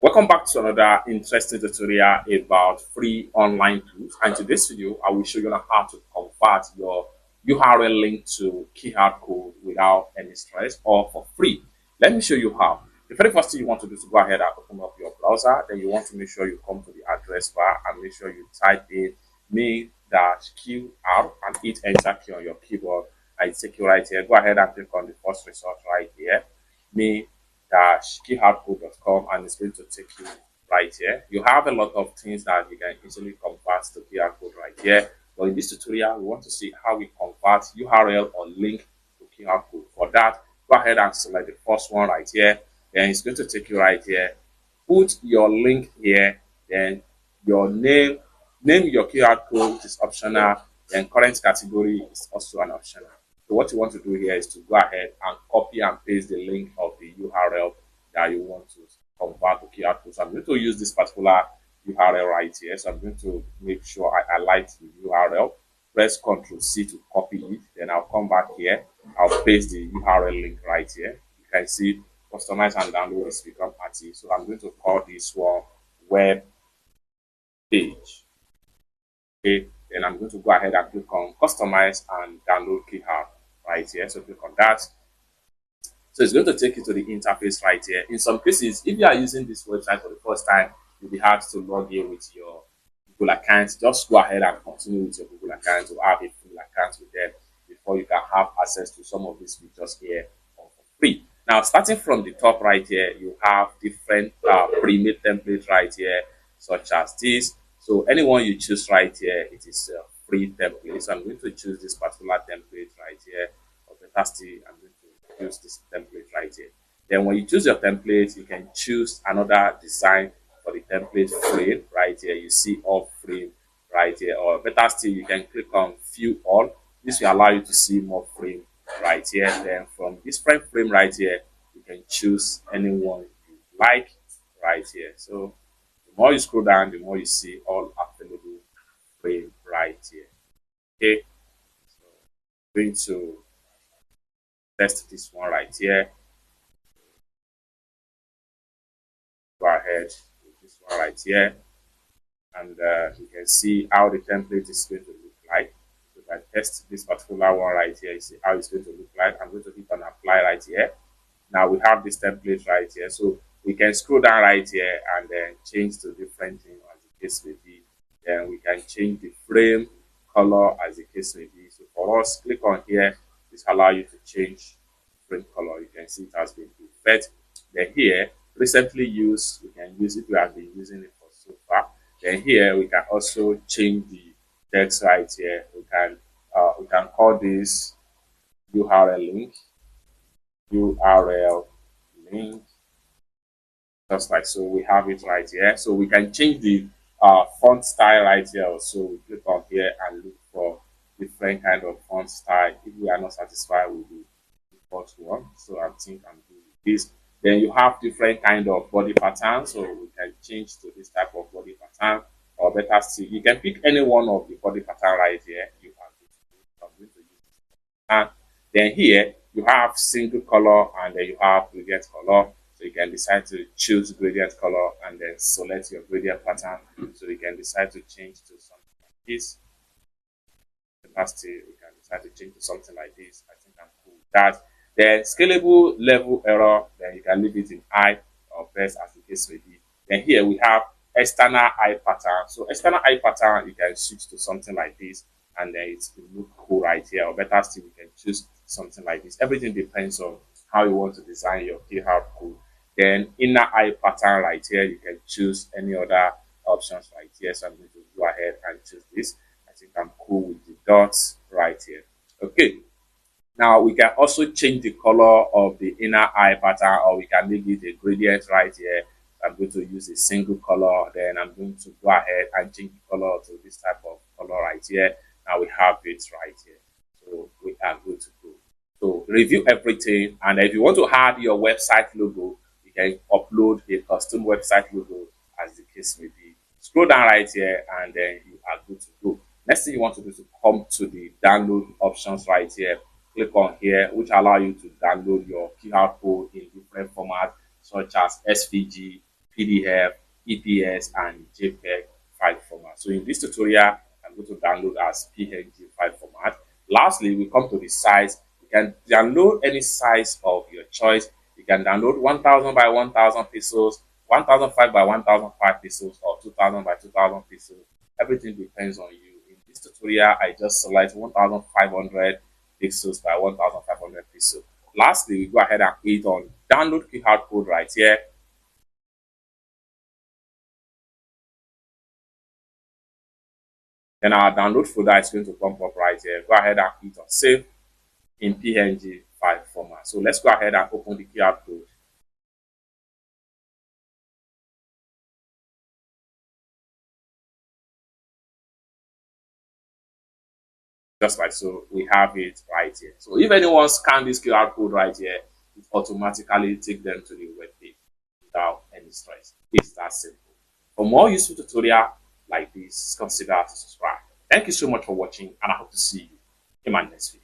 Welcome back to another interesting tutorial about free online tools. And in this video, I will show you how to convert your URL link to keyhard code without any stress or for free. Let me show you how. The very first thing you want to do is to go ahead and open up your browser. Then you want to make sure you come to the address bar and make sure you type in me-qr and hit enter key on your keyboard. And take you right here. Go ahead and click on the first result right here. me-keyhardcode.com, and it's going to take you right here. You have a lot of things that you can easily convert to QR code right here. But in this tutorial, we want to see how we convert URL or link to QR code. For that, go ahead and select the first one right here. Then it's going to take you right here. Put your link here. Then your name your QR code, which is optional. Then current category is also an optional. So what you want to do here is to go ahead and copy and paste the link of the URL that you want to convert to QR code. So I'm going to use this particular URL right here. So I'm going to make sure I highlight the URL, press Ctrl C to copy it. Then I'll come back here. I'll paste the URL link right here. You can see customize and download is become active. So I'm going to call this one web page. Okay. Then I'm going to go ahead and click on customize and download keyhard right here. So click on that. So it's going to take you to the interface right here. In some cases, if you are using this website for the first time, you'll be asked to log in with your Google account. Just go ahead and continue with your Google account to have a full account with them before you can have access to some of these features here for free. Now, starting from the top right here, you have different pre-made templates right here, such as this. So anyone you choose right here, it is a free template. So I'm going to choose this particular template right here. Or better still, I'm going to use this template right here. Then when you choose your template, you can choose another design for the template frame right here. You see all frame right here. Or better still, you can click on view all. This will allow you to see more frame right here. Then from this frame right here, you can choose anyone you like right here. So the more you scroll down, the more you see all available frame right here. Okay, so I'm going to test this one right here. Go ahead with this one right here, and you can see how the template is going to look like. So if I test this particular one right here, you see how it's going to look like. I'm going to hit on apply right here. Now we have this template right here, so we can scroll down right here and then change to different things as the case may be. Then we can change the frame color as the case may be. So for us, click on here. This allows you to change frame color. You can see it has been preset. Then here, recently used, we can use it. We have been using it for so far. Then here we can also change the text right here. We can call this URL link. URL link, just like so. We have it right here. So we can change the font style right here. Also, we click on here and look for different kind of font style. If we are not satisfied with the default one, so I think I'm doing this. Then you have different kind of body pattern. So we can change to this type of body pattern, or better still, you can pick any one of the body pattern right here. You are going to use this pattern. Then here you have single color and then you have gradient color. So you can decide to choose gradient color and then select your gradient pattern. So you can decide to change to something like this. The last you can decide to change to something like this. I think I'm cool with that. Then scalable level error, then you can leave it in high or best as the case may be. Then here we have external eye pattern. So external eye pattern, you can switch to something like this and then it will look cool right here, or better still, you can choose something like this. Everything depends on how you want to design your keyhard code. Then inner eye pattern right here, you can choose any other options right here. So I'm going to go ahead and choose this. I think I'm cool with the dots right here. Okay. Now we can also change the color of the inner eye pattern, or we can make it a gradient right here. I'm going to use a single color. Then I'm going to go ahead and change the color to this type of color right here. Now we have it right here. So we are good to go. So review everything, and if you want to add your website logo, you can upload a custom website logo as the case may be. Scroll down right here and then you are good to go. Next thing you want to do is to come to the download options right here. Click on here, which allow you to download your keyhard code in different formats such as SVG, PDF, EPS, and JPEG file format. So in this tutorial, I'm going to download as PNG file format. Lastly, we come to the size. You can download any size of your choice. You can download 1000 by 1000 pixels, 1005 by 1005 pixels, or 2000 by 2000 pixels. Everything depends on you. In this tutorial, I just select 1500 pixels by 1500 pixels. Lastly, we go ahead and click on download QR code right here. Then our download folder is going to come up right here. Go ahead and click on save in PNG file format. So let's go ahead and open the QR code. Just like so, we have it right here. So if anyone scan this QR code right here, it automatically take them to the web page without any stress. It's that simple. For more useful tutorial like this, consider to subscribe. Thank you so much for watching, and I hope to see you in my next video.